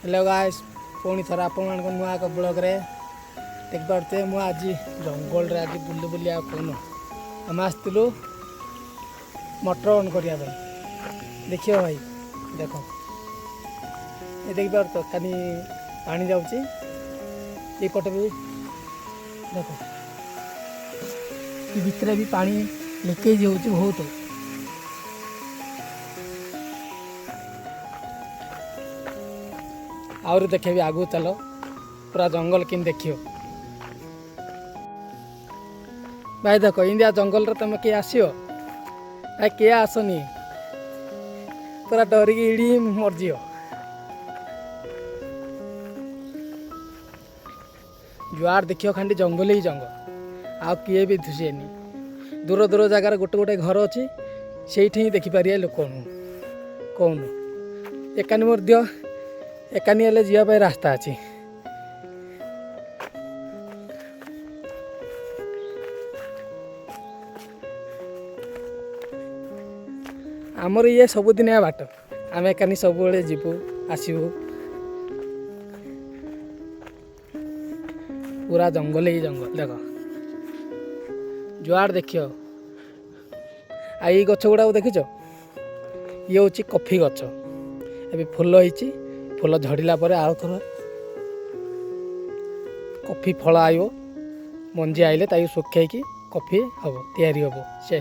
Hello guys पुणी थर आप नुआ एक ब्लॉग रे देख पारे मुझे आज जंगल रे आज बुली बुली कौन आम आसलु मोटर ऑन करने देखिए भाई देख ये देख पार तो कानी पानी जाऊँगी ये भी देख भितर भी पानी लीकेज हो बहुत आउर देखे आगू चलो पूरा जंगल किन देखियो भाई देख इंडिया जंगल रे तुम किए आसियो भाई किए आसनी पूरा डरिकी इड़ी मरजी जुआर देखियो खाली जंगल ही जंगल आ किए भी धुसीनी दूर दूर जगार गोटे गोटे घर अच्छी से देखिपारे लोक कौन एकानी मध्य एकानी हेल्ले जावाई रास्ता अच्छी आमर ये सबुदिन बाट आम एकानी सब जीवु आसबू पूरा जंगल ही जंगल देख जुआड़ देखियो आ ये गछ गुड़ा देखिच ये हूँ कॉफी गछ ए फुल होती फुल झड़िला आउ थोड़ा कॉफी फल आयो मंजी आइले ताकि सुखे कॉफी हम तैयारी हम से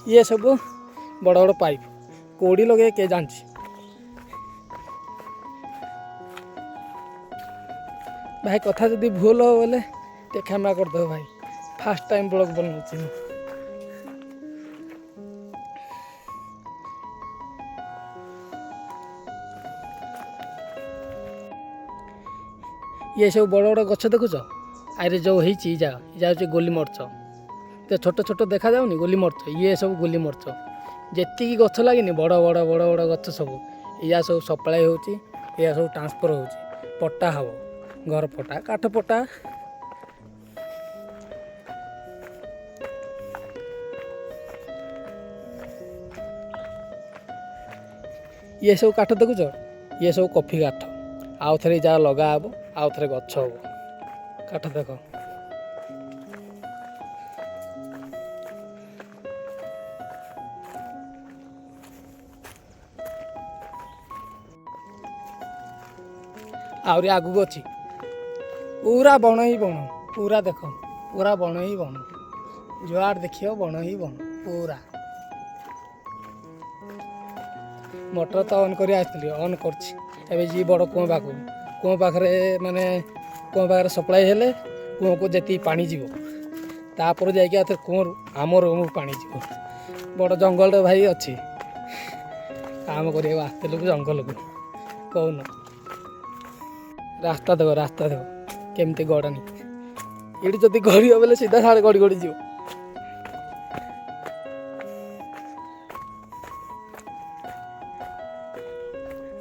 ये सब बड़ बड़ पाइप कोड़ी लगे के जानची भाई कथा जदि भूल हो बोले टे क्षमा कर दो भाई फास्ट टाइम ब्लॉग बनाऊँ ये सब बड़ बड़ गछ देखुच आरे जो होती जा गोली मरच तो छोट छोट देखा जाऊनी गोली मरच ये सब गोली मरच जी गछ लगे बड़ बड़ बड़ बड़ गछ सब या सब सप्लाई होची या सब ट्रांसफर होची पट्टा हम घर पट्टा काठ पट्टा ये सब काठ देखुच ये सब कॉफी काठ आउ थे जहाँ लगा हम आउ थे गछ हम काठ देख आहरी आगू अच्छी पूरा बण ही बण पूरा देख पूरा बण ही बण जुआड़ देखियो बण ही बण पूरा मोटर तो ऑन कर ऑन कर जी बड़ कुआ पाखे माने कुआ पाखे सप्लाई हेले कुआ को जी पानी जीव तापर जाइए कुआ आम रूम पानी जीव बड़ जंगल भाई अच्छी काम कर आसलु जंगल को कौन रास्ता देख केमती गड़ानी ये जब गड़ बोले सीधा साढ़े गड़ी गड़ी जीव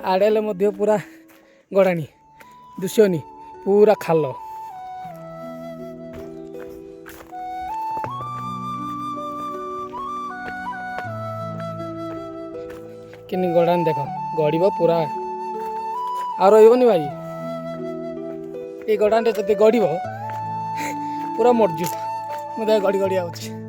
आड़े पूरा गड़ानी दुश्यनी पूरा खाल कि गड़ानी देख गड़ब पूरा आ रही भाई ये गड़ानी जब गड़ब पूरा मरजु मुझे गड़ी गड़ी आउची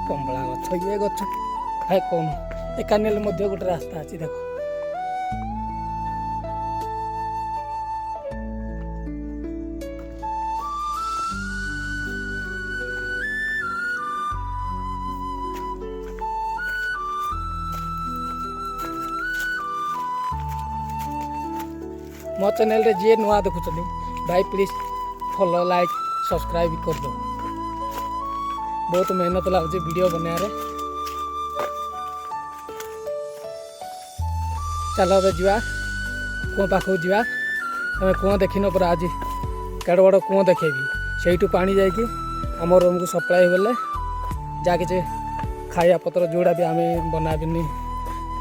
कमला गछ ये गछ है कौन एकानी गोटे रास्ता अच्छी देख मो चैनल रे जी नुआ देखुं भाई प्लीज फॉलो लाइक सब्सक्राइब कर दो बहुत मेहनत लगुच वीडियो बनाया चल अब जा कुआ पाखक जा कुआ देख न पूरा आज केड़ बड़ कुआ देखेबी से पानी जाकि आम रूम को सप्लाई गले जहाँ कि खाया पतर जोड़ा भी आम बनाबिनी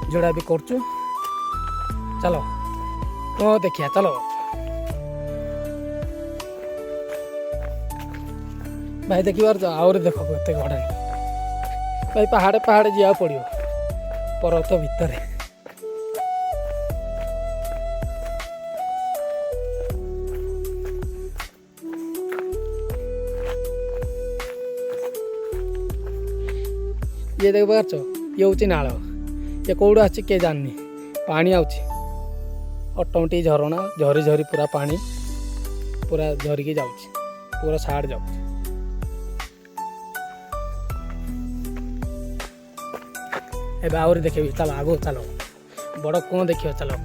जोड़ा भी करचु चलो कौन देखिया चलो भाई देखी पार आउरी देख केते घड़ा भाई पहाड़े पहाड़े जा पड़ो पर्वत भितर ये देख पार्छ ये हूँ नाल ये कौड़ आस किए जाननी पानी आउची ऑटोमेटिक झरणा झरी झरी पूरा पानी पूरा झरिकी जाऊँगी पूरा साड़ जाऊँगी एबे आउरी देखेबी चलो आगो चलो बड़ कौन देखियो चलो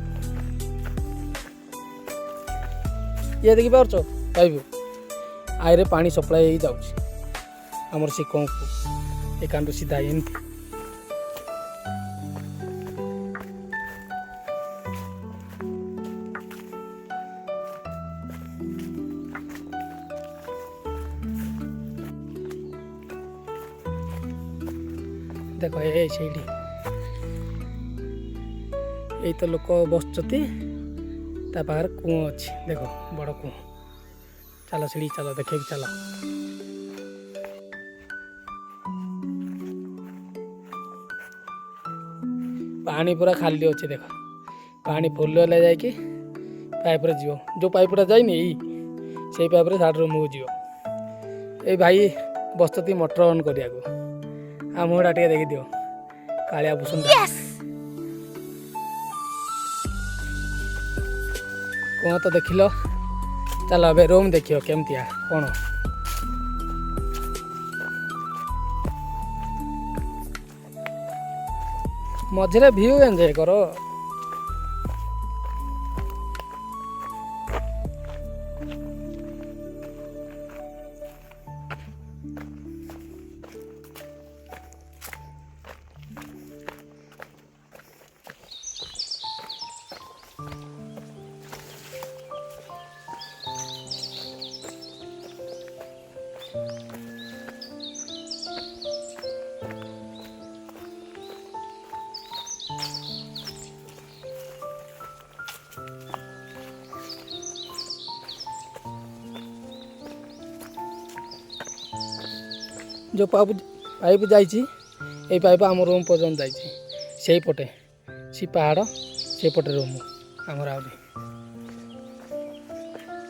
ये देखी पार्छ पाइबू आईरे पानी सप्लाई जाऊँगी आमर से कौन को एकांडू सीधा एमती देख ये यही तो लोक बसती पाखे कूँ अच्छी देख बड़ कूँ चलो सीढ़ी चलो देखे चलो पानी पूरा खाली अच्छे देख पानी फुल है जाकि पाइप रे जीव जो पाइप जाइनी से पाइप रे साइड रूम जीव ये भाई बसती मोटर ऑन करिया आ मुहटा टे देखी दियो कालिया भूषण कौन तो देख लो चलो अब रूम देखियो केमतिया कौन मझे व्यू एंजॉय करो जो पाइप जाइए पाइप आम रूम पर्यटन जाइए पटे सी पहाड़ से पटे रूम आमर आ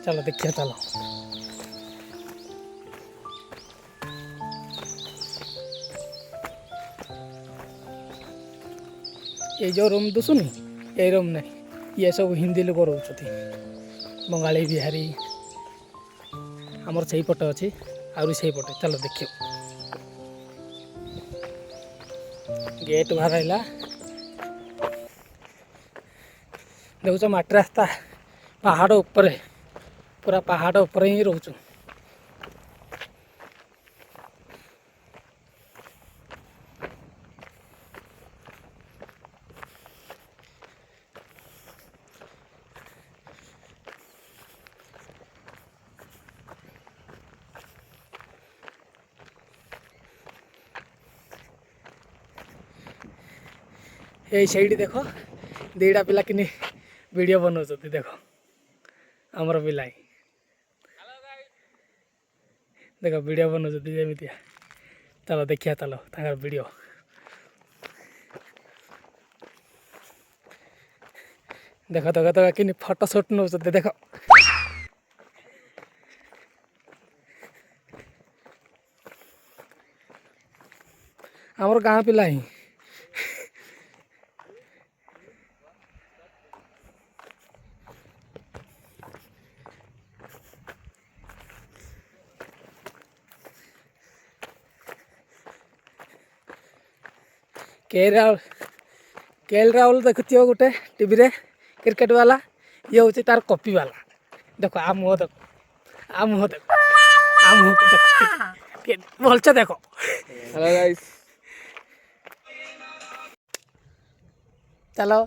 चलो देखिए चलो ये जो रूम दुसुनी ये रूम नहीं ये सब हिंदी लोग रोचती बंगाली बिहारी आमर से पटे अच्छी आउरी से पटे चलो देखियो गेट बाहर आइला देखुच माटी रास्ता पहाड़ ऊपर पूरा पहाड़ ऊपर ही रोचु ये सही देख दीटा पिला कि वीडियो बनाऊँ देख आमर पिला देख वीडियो बनाऊँ जमी चलो देखिया चलो तार वीडियो देख देख देख कि फोटो शूट नौ देख आमर गाँ पिला ही केएल राहुल देखुथ गोटे टीवी रे क्रिकेट वाला ये हूँ तार कॉपी वाला देख आ मुह देख आ मुह देख आ मुह देख भलसे देख हेलो गाइस चलो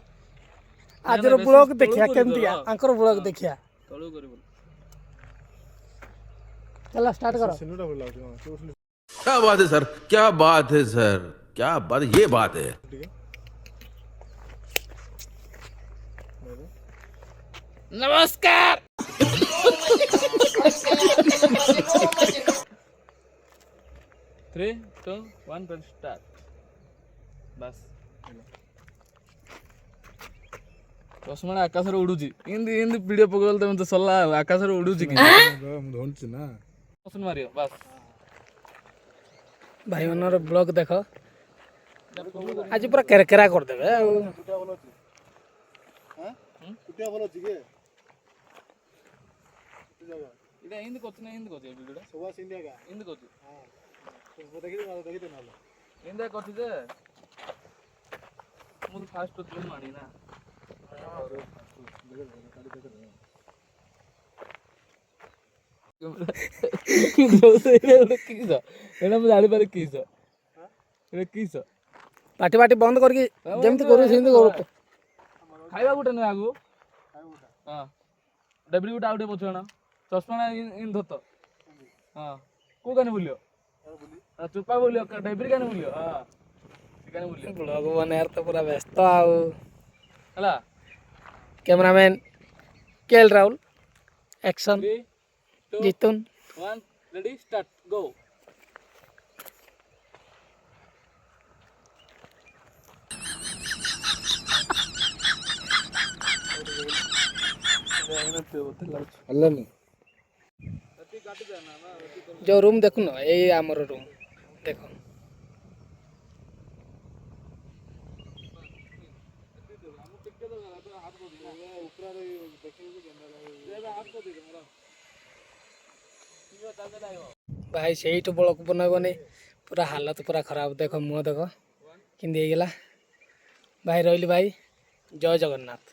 आज ब्लॉग देखिया केमतिया आंकर ब्लॉग देखिया चलो स्टार्ट करो क्या बात है सर क्या बात है सर क्या बात ये बात है नमस्कार। 3, 2, 1 स्टार्ट। बस चश्मा आकाश रे उडुची इंदी इंदी वीडियो पकल तमे तो सल्ला आकाश रे उडुची कि ମୁଁ ଧରୁଛି ନା चश्मा मारियो बस। भाई मनर ब्लॉग देख आज पूरा केरकेरा करदेवे ଆଉ କୁଟିଆ ଭଲ ଅଛି କି इडा इंदी कोच ना इंदी कोच वीडियो ସୁବାସ ଇଣ୍ଡିଆ ଗା इंदी कोच ହଁ ଦେଖିଦେ ନହେଲେ इंदा कोच जे मु फास्ट तो मानी ना पाटी पाटी बंद करके जेमती करू सेमती करू खाଇବା ଗୋଟେ ନୁହେଁ ଆଗୁ ହଁ ଡବ୍ଲ୍ୟୁ ଗୋଟେ ଆଉ ଗୋଟେ ପଛଣ ଚଷମା ଇନ ଧତ ହଁ କୋଉ କାନେ ବୁଲିବ ଚୁପା ବୁଲିବ ଡବ୍ଲ୍ୟୁ କାନେ ବୁଲିବ ହଁ ସେ କାନେ ବୁଲିବ ब्लॉग बनाएर त पूरा व्यस्त आउ ହେଲା cameraman KL Rahul action 3 2 जितुन 1 ready start गो ହେଲାନି जो रूम देखु न ए हमर रूम देखो भाई ସେଇଠୁ ବ୍ଲକ୍ ବନେଇବନି पूरा हालत पूरा खराब देखो मुँह देखो किंदी ହେଇଗଲା भाई ରହିଲି भाई जय जगन्नाथ।